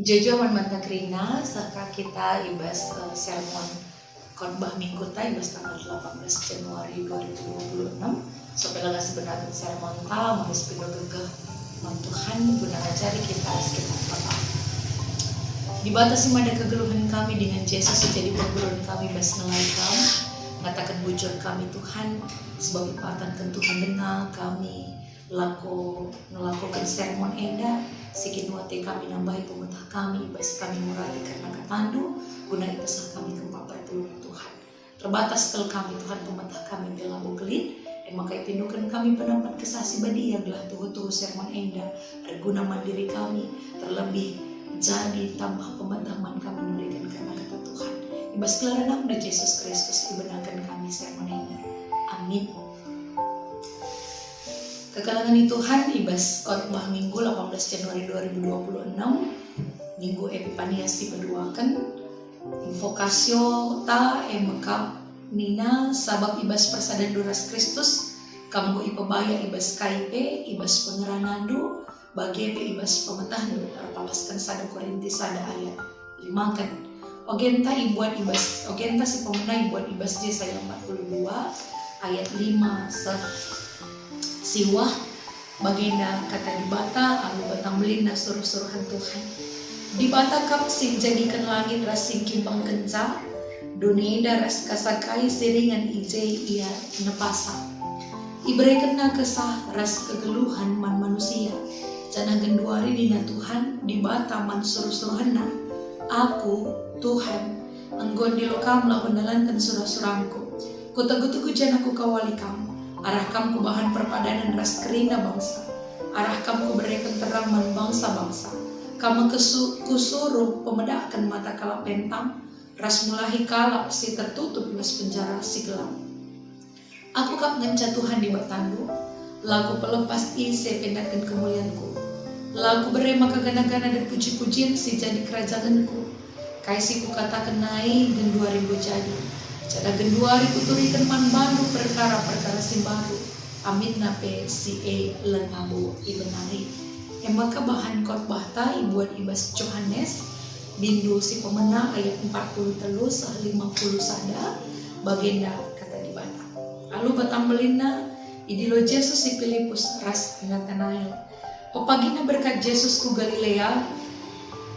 Jajaman mata kerina saka kita ibas sermon khotbah minggu ta ibas tanggal 18 Januari 2026 sampai laga sebenarnya sermon ta manis pido gegah Tuhan guna ngajari kita sekitar apa dibatasi mada kegeluhan kami dengan Yesus jadi perguruan kami bas nelai kami ngatakan bujur kami Tuhan sebab ipatan Tuhan dengar kami melakukan sermon enda sikit nuate kami nambahi pemerintah kami bas kami murali karena katandu guna ipesah kami kempa pertulungan Tuhan terbatas kel kami Tuhan pemerintah kami bela bukelin maka ipindukan kami pendapat kesasi badia belah tuhu sermon enda guna mandiri kami terlebih jadi tambah pementaman kami memberikan karena kata Tuhan ibas kelaran nama Yesus Kristus ibenarkan kami sermon enda amin. Kekalangan Tuhan ibas khotbah minggu 18 Januari 2026 minggu Epifanias dipeduakan invokasio ta emekap nina sabab ibas persadan duras Kristus kamgo ipebaya ibas kaipe ibas pengeranandu bagi ibas pemetahdu terpalaskan sada Korintus sada ayat 5 kan ogenta ibuat ibas ogenta si pemenang ibuat ibas Yesaya 42 ayat 5 siwah baginda kata dibata alu batang belina suruh-suruhan Tuhan dibata kap sing jadikan langit ras sing kimpang kenca dunia ras kasakai seringan ije ia nepasa iberikan na kesah ras kegeluhan man manusia jana genduari dina Tuhan dibata man suruh-suruhan na aku Tuhan enggon di lokam lah pendalankan surah-surangku kutegutuku janaku kawali kamu arah kamu ku bahan perpadanan ras kerina bangsa arah kamu ku berikan terang man bangsa-bangsa kamu kusuruh pemedakan mata kalap pentang ras mulahi kalap si tertutup luas penjara si gelap aku kap ngenca Tuhan di batandu laku pelepas ise pendakan kemulianku laku berema kegana-gana dan puji-pujian si jadi kerajaanku kaisi ku katakan naik gen 2000 jadi cada genduari kuturikan man baru perkara-perkara si baru amin nape si lengabu ibenari maka bahan khotbah ta ibuat ibas Yohanes bindu si pemenang ayat 40 telus 50 sada bagenda kata dibata lalu batambelina idilo Yesus si Filipus ras Nathanael pepagina berkat Yesus ku Galilea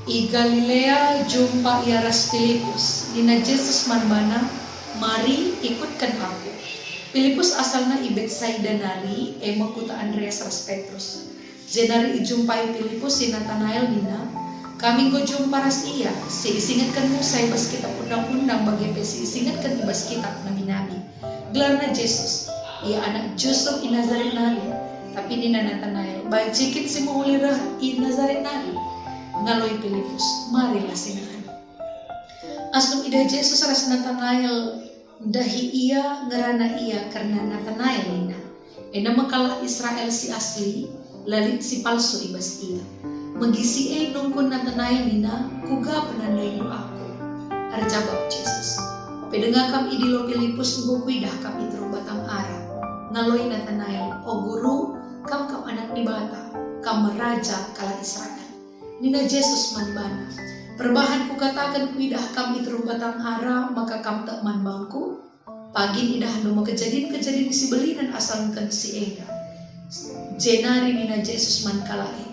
i Galilea jumpa ia ras Filipus dina Yesus manbana mari ikutkan aku. Filipus asalna ibet Saida nari kuta Andreas ras Petrus. Jenari ijumpai Filipus si Nathanael nina. Kami go jumpa ras iya. Si isingatkan mo sa ibas kitab undang-undang bagi si isingatkan ibas kitab nabi-nabi. Gelarna Jesus. Ia anak Yusuf i Nazaret nari. Tapi nina Nathanael. Bajikit si maulirah i Nazaret nari. Ngaloy Filipus. Marilah sinahan. Aslum ida Jesus ras Nathanael dahi ia ngerana ia karena Nathanael nina ena makalah Israel si asli lalit si palsu ibas ia megisi nungkun Nathanael nina kuga penandaimu aku arjabab Jesus pedengakam idilo Filipus ngukuidah kam itro batang ara naloy Nathanael o guru kam anak dibata kam raja kala Israel nina Jesus manbana perbahan ku katakan kuidah kami terumbatang ara maka kam tak man bangku pagi idah no kejadian si belinan asalkan si ega jenari nina Jesus man kalai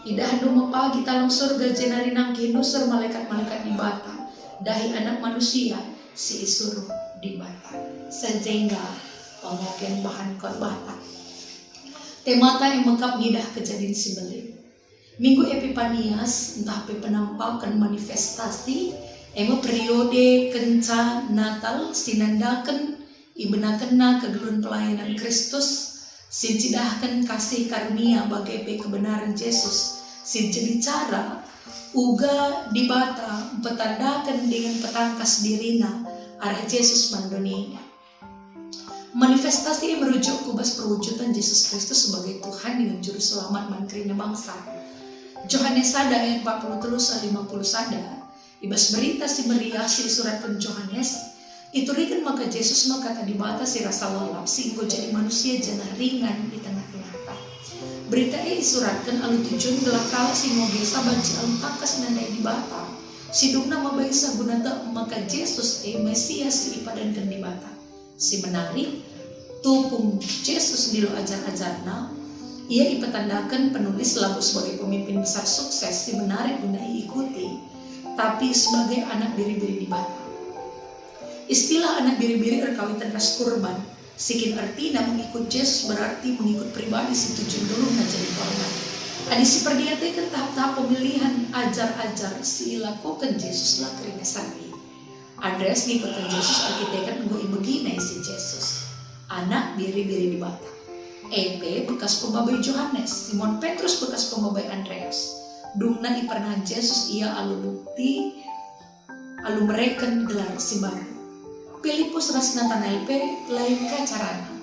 idah no pagi talang surga jenari nangki nusur malaikat-malaikat di bata dahi anak manusia si isuruh di bata sejengga pengokian bahan khotbah temata yang mengkap ngidah kejadian si belin Minggu Epifanias entah penampakan manifestasi periode kenca Natal sinandakan ibenakan na kegelun pelayanan Kristus sincidahkan kasih karunia bagi kebenaran Yesus sinjadi cara uga dibata petandakan dengan petangkas dirina arah Yesus mandoninya manifestasi merujuk kubas perwujudan Yesus Kristus sebagai Tuhan dengan juru selamat mankrina bangsa Yohanes sada ayat 40 terus 50 sada ibas berita si meriah si surat Yohanes iturikan maka Yesus maka tadi bata si rasa lalap sehingga jadi manusia jana ringan di tengah-tengah Berita isuratkan alu tujuan gelak kala si ngogesa banci alu takas nandai di bata. Sidung nama baisa gunata maka Yesus Mesias ipadankan di bata. Si menarik tupung Yesus dilo ajar-ajarna. Ia ipatandakan penulis lalu sebagai pemimpin besar sukses si menarik guna ikuti. Tapi sebagai anak biri-biri di bata. Istilah anak biri-biri erkawitan ras kurban. Sikin artinya mengikut Yesus berarti mengikut pribadi si tujuan dulu jadi korban. Adi si perdiatekan tahap-tahap pemilihan ajar-ajar si lakukan Yesus lah kerina sapi. Andreas ngikutan Yesus arkitekan gue begini si Yesus. Anak biri-biri di bata. EP bekas pembabai Yohanes, Simon Petrus bekas pembabai Andreas. Dungna ipernah Yesus ia alu bukti alu mereken gelar si baru. Filipus ras Nathanael lain carana.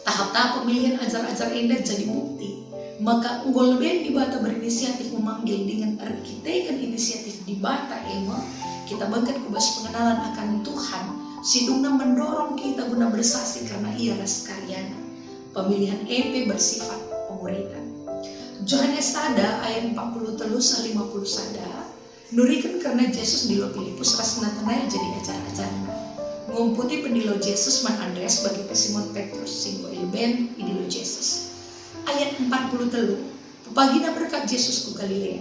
Tahap-tahap pemilihan ajar-ajar indah jadi bukti. Maka unggul ben di bata berinisiatif memanggil dengan arkitekan inisiatif di bata ema. Kita bangkit kubas pengenalan akan Tuhan. Sidungna mendorong kita guna bersaksi karena ia ras karyana. Pemilihan EP bersifat pemuridan. Yohanes sada ayat 40 telus 50 sada. Nurikan karena Yesus dilo Filipus ras Nathanael jadi ajar-ajarna. Ngumputi pendilo Yesus man Andreas bagi Simon Petrus singgo ilben idilo Yesus. Ayat 40 telu. Pepagina berkat Yesus ku Galilea.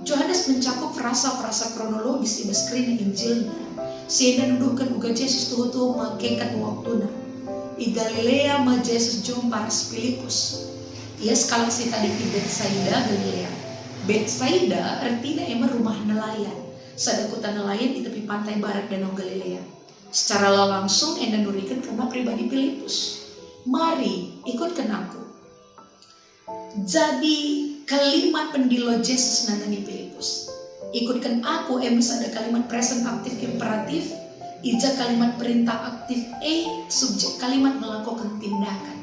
Yohanes mencakup frasa-frasa kronologis di skrina Injilna. Siena nuduhkan uga Yesus tuhu-tuhu makekat waktuna. I Galilea ma Yesus jumpa ras Filipus. Ia sekali si tadi di Betsaida Galilea. Betsaida artinya emang rumah nelayan. Sadakutan nelayan di tepi pantai barat Danau Galilea. Secara langsung enda nurikan karena pribadi Filipus. Mari ikutkan aku. Jadi kalimat pendilo Yesus nandani Filipus. Ikutkan aku emas ada kalimat present aktif imperatif. Ija kalimat perintah aktif subjek kalimat melakukan tindakan.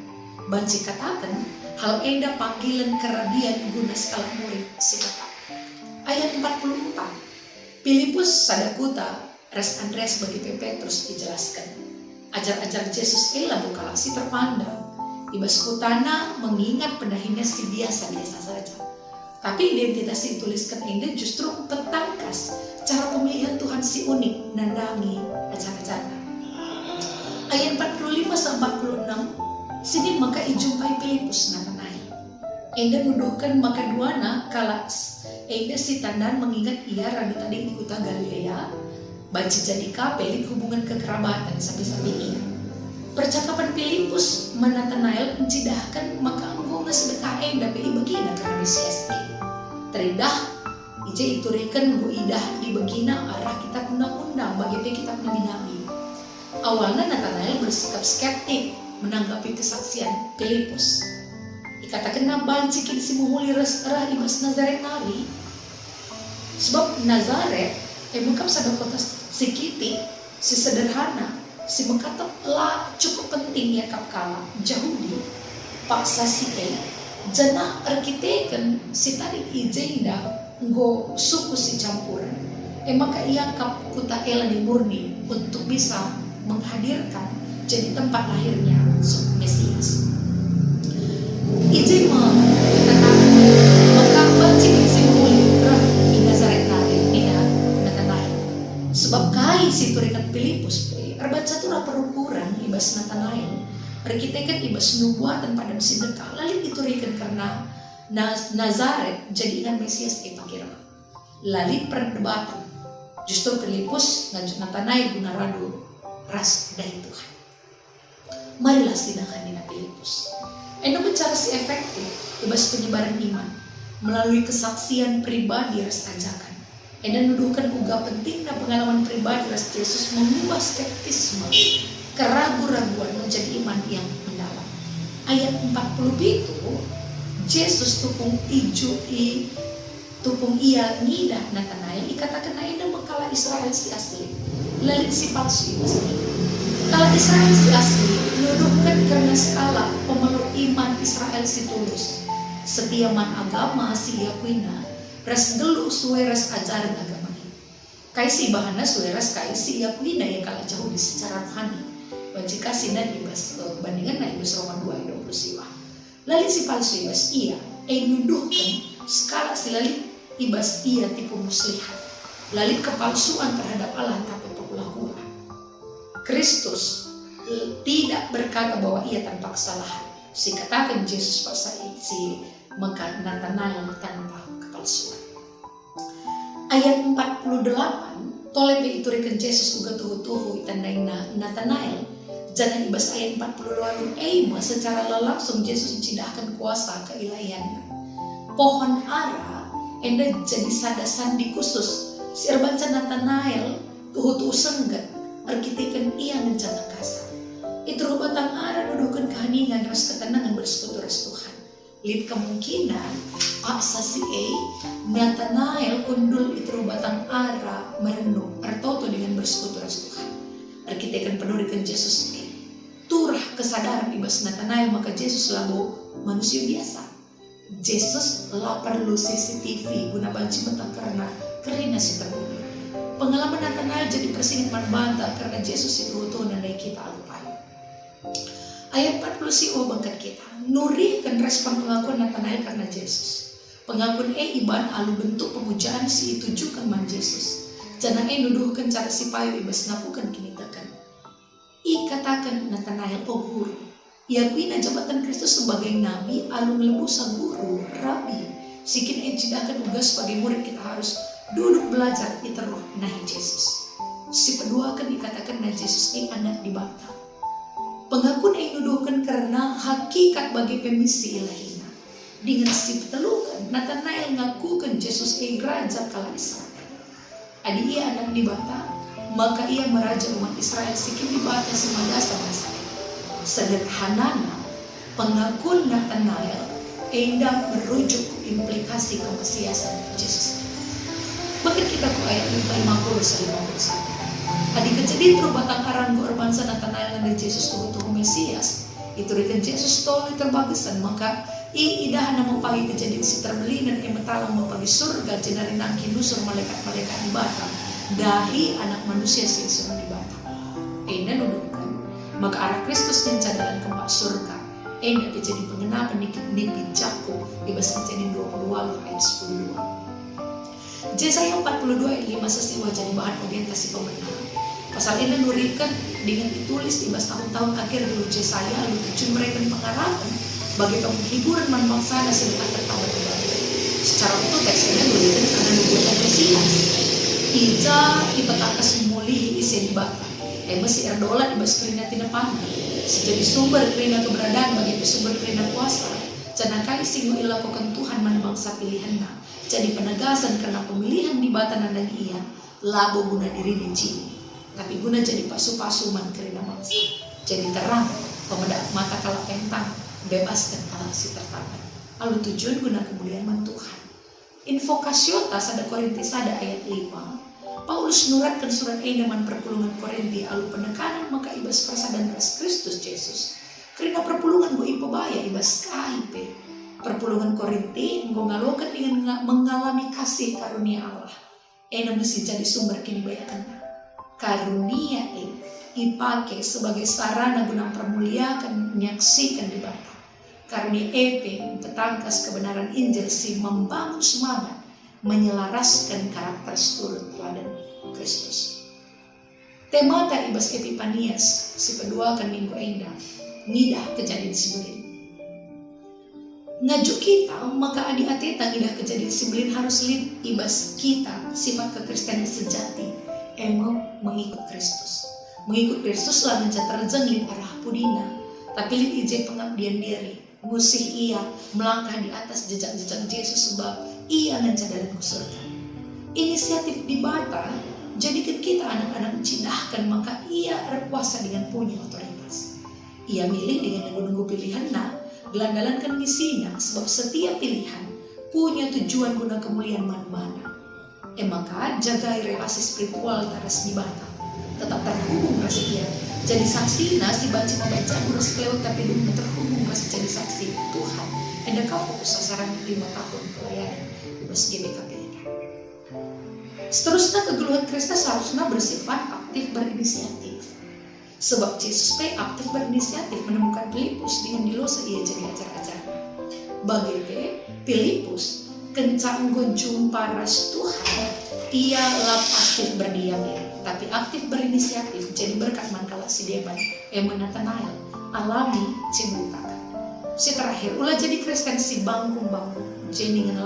Banci katakan hal enda panggilan keradian guna skala murid sikata. Ayat 44. Filipus sadakuta ras Andreas bagi Petrus dijelaskan. Ajar-ajar Yesus elah bukala si terpandang. Ibas kutana mengingat pendahinya si biasa-biasa saja. Tapi identitas yang dituliskan enda justru petangkas cara pemilihan Tuhan si unik nandami ajar-ajarnya. Ayat 45-46. Sini maka ijumpai Filipus Nathanael. Enda nuduhkan maka duana kala enda si tandan mengingat ia rabi tadi di kota Galilea. Baca jadi kapelit hubungan kekerabatan sampai-sampai ia. Percakapan Filipus Nathanael mencidahkan maka engkau sedekah enda pilih begina karena Mesias teridah ija iturikan bu idah di begina arah kitab undang-undang bagi kitab nabi-nabi. Awalnya Nathanael bersikap skeptik menanggapi kesaksian Filipus. Ikatakan banci kini si muhuli resrah ibas Nazaret nari. Sebab Nazaret bukan sada kota sikiti, si sederhana, si mengkata lah cukup penting ya kapkala jauh di paksa si jana arkiteken si tadi ijenda nggo suku si campuran. Maka ia kap kuta ela di murni untuk bisa menghadirkan jadi tempat lahirnya Mesias. Izin mengatakan maka banci si muli di Nazaret nari Nathanael. Sebab kai si turikan Filipus erbaca tu perukuran ibas Nathanael. Arkitekan ibas nubuatan pada sedekah lalu diturikan karena Nazaret jadi ingat Mesias pakira. Lalu perdebatan. Justru Filipus ngajak Nathanael guna radu ras dari Tuhan. Marilah sidangkan dina Filipus. Endo bicara si efektif ibas penyebaran iman melalui kesaksian pribadi ras ajakan. Endo nuduhkan uga pentingnya pengalaman pribadi ras Yesus mengubah skeptisme keraguan-raguan menjadi iman yang mendalam. Ayat 40 itu Yesus tupung ia ngidah Nathanael ikatakan enda mengkala Israel si asli lalit si palsu ibas ini. Kalau Israel si asli nuduhkan karena skala pemeluk iman Israel si tulus setia man agama si yakuina ras gelu suwe ras ajaran agama ini kaisi bahana suwe ras kaisi yakuina yang kalah jauh di secara rohani wajika sinan ibas bandingan na ibas Roma 2 20 siwa Lalu si palsu ibas ia nuduhkan skala silalik ibas ia tipu muslihat. Lalu kepalsuan terhadap Allah tapi pelakuan. Kristus tidak berkata bahwa ia tanpa kesalahan. Si katakan Yesus pasal si maka Nathanael tanpa kepalsuan. Ayat 48 tolepe iturikan Yesus uga tuhu-tuhu itandai Nathanael. Jangan ibas ayat 42 secara langsung Yesus mencidahkan kuasa keilahiannya. Pohon ara enda jadi sandi khusus si erbanca Nathanael tuhu-tuhu senggat arkitekan ia menjana kasar. Itu batang ara nuduhkan keheningan ras ketenangan bersekutu ras Tuhan. Lid kemungkinan aksa si Nathanael kundul itu batang ara merenung artoto dengan bersekutu ras Tuhan. Arkitekan penurikan Yesus turah kesadaran ibas Nathanael maka Yesus lalu manusia biasa. Yesus lah perlu CCTV guna banci betang karena si terbunuh. Pengalaman Nathanael jadi persingat manbanta karena Yesus itu utuh nandai kita alupai. Ayat 40 si bangkat kita nurikan respon pengakuan Nathanael karena Yesus. Pengakuan iban alu bentuk pemujaan si tujukan man Yesus. Jangan nuduhkan cara si payu ibas napukan kinitakan. Katakan Nathanael guru. Ia pina jabatan Kristus sebagai nabi alu melebusa guru, rabi. Sikin jidakan ugas sebagai murid kita harus duduk belajar iteruh nahi Yesus. Si kedua akan dikatakan na Yesus anak dibantah. Pengakuan nuduhkan karena hakikat bagi pemisi ilahina. Dengan si petelukan Nathanael ngakukan Yesus raja kala Israel. Adi ia anak dibantah, maka ia meraja umat Israel sikin dibantah semagasa masa. Sederhanana pengakuan Nathanael hendak merujuk implikasi kemesiasan Yesus. Bahkan kita ke ayat 50-51. Adi kejadian terbatang arang korbansa Nathanael dan Yesus tuh Mesias. Itu rekan Yesus tolong terbagusan maka idahan mempagi kejadian si terbelinan yang metalang mempagi surga jenari nangkin nusur malaikat-malaikat di batang. Dahi anak manusia si suruh di batang. Ena nuduhkan maka arah Kristus yang dalam keempat surga. Ena jadi pengenapan nikit Jakub di bahasa kejadian 22 ayat 10. Yesaya 42 ayat 5 sesiwa jadi bahan orientasi pemenang. Pasal ini nurikan dengan ditulis di tahun-tahun akhir dulu Yesaya lalu tujuan mereka pengarahan bagi penghiburan man bangsa dan sedekah tertawa kembali. Secara itu teksnya nurikan karena nubuatan Mesias. Ija ipetakas mulihi isi di bata. Masih erdola di bas kerina tinapana. Sejadi sumber kerina keberadaan bagi sumber kerina kuasa. Jangan kali singgo ilakukan Tuhan man bangsa pilihannya. Jadi penegasan karena pemilihan di bata nandang ia labo guna diri dici. Tapi guna jadi pasu-pasu man kerina bangsa. Jadi terang pemedak mata kala pentang bebaskan kala si tertangan. Lalu tujuan guna kemuliaan man Tuhan. Invokasio tas ada Korintus ada ayat 5. Paulus nuratkan surat man perpulungan Korinti alu penekanan maka ibas persadan ras Kristus Yesus. Karena perpulungan bu impobaya ibas KIP. Perpulungan Korinti ngalokan dengan mengalami kasih karunia Allah. Mesti jadi sumber kini bayakan. Karunia dipakai sebagai sarana guna permuliakan menyaksikan di bawah. Karunia petangkas kebenaran Injil si membangun semangat menyelaraskan karakter seturut teladan Kristus. Tema tak ibas Epipanias si kedua akan minggu endah ngidah kejadian sibelin. Ngajuk kita maka adi ateta ngidah kejadian sibelin harus lid ibas kita sifat kekristenan sejati mengikut Kristus. Mengikut Kristus lah mencaterjang lid arah pudina tapi lid ije pengabdian diri ngusih ia melangkah di atas jejak-jejak Yesus sebab ia mencadari surga. Inisiatif di bata jadikan kita anak-anak mencidahkan maka ia berkuasa dengan punya otoritas. Ia milih dengan menunggu pilihan gelandalankan misinya sebab setiap pilihan punya tujuan guna kemuliaan mana-mana. Maka jagai relasi spiritual taras di bata tetap terhubung rahasia. Jadi saksi si baca membaca urus kelewat tapi belum terhubung masih jadi saksi Tuhan. Anda kau fokus sasaran 5 tahun pelayanan bebas GBKP. Seterusnya kegeluhan Kristus harusnya bersifat aktif berinisiatif. Sebab Yesus aktif berinisiatif menemukan Filipus dengan dilosa ia jadi ajar-ajar. bagi Filipus kencang jumpa ras Tuhan, ia pasti berdiam ya, tapi aktif berinisiatif. Jadi berkat mankala si Deban Natanael alami cibuka. Si terakhir ulah jadi Kristen si bangkung jeningan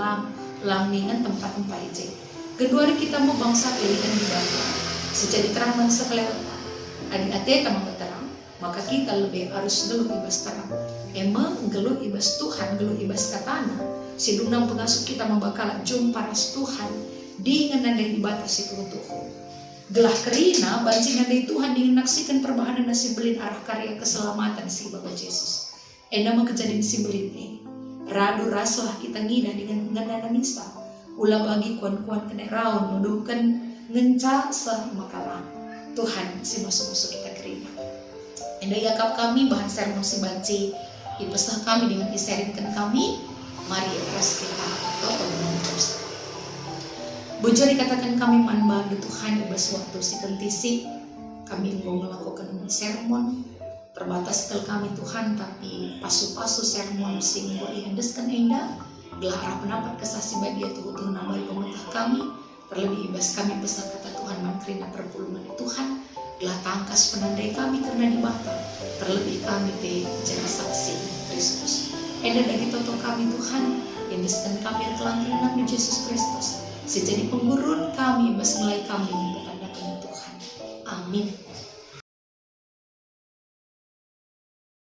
lamingan tempat-tempat aja. Kedua kita mau bangsa pilihan di bawah. Sejadi terang bangsa kelewatan. Adik-adik kamu terang, maka kita lebih harus geluh ibas terang. Emang geluh ibas Tuhan, geluh ibas katana. Si dunang pengasuh kita membakal jumpa ras Tuhan dengan nandai dibatasi Tuhan. Gelah kerina banci nandai Tuhan dengan naksikan perbahanan nasi belin arah karya keselamatan si Bapak Yesus. Nama kejadian si belin radu rasulah kita ngina dengan nganana misa. Ulah bagi kuan-kuan kena raun nuduhkan ngenca semakalah Tuhan si masuk-masuk kita kerina. Yakap kami bahan sermon si banci ipesah kami dengan iserinkan kami. Mari ras kita terus. Bujur dikatakan kami manbantu Tuhan ibas waktu si kentisi. Kami mau melakukan sermon terbatas tel kami Tuhan, tapi pasu-pasu sermon sing boleh dihendeskan endah. Gelah arah pendapat kesasi badia Tuhan nambah pemerintah kami. Terlebih ibas kami pesan kata Tuhan mankrina perpuluhan Tuhan. Gelah tangkas penandai kami karena dibata. Terlebih kami jadi saksi Kristus. Dari toto kami Tuhan yang disediakan kami kelangkiran Nabi Yesus Kristus. Sejadi penggurun kami, mulai kami mempertanyakan Tuhan. Amin.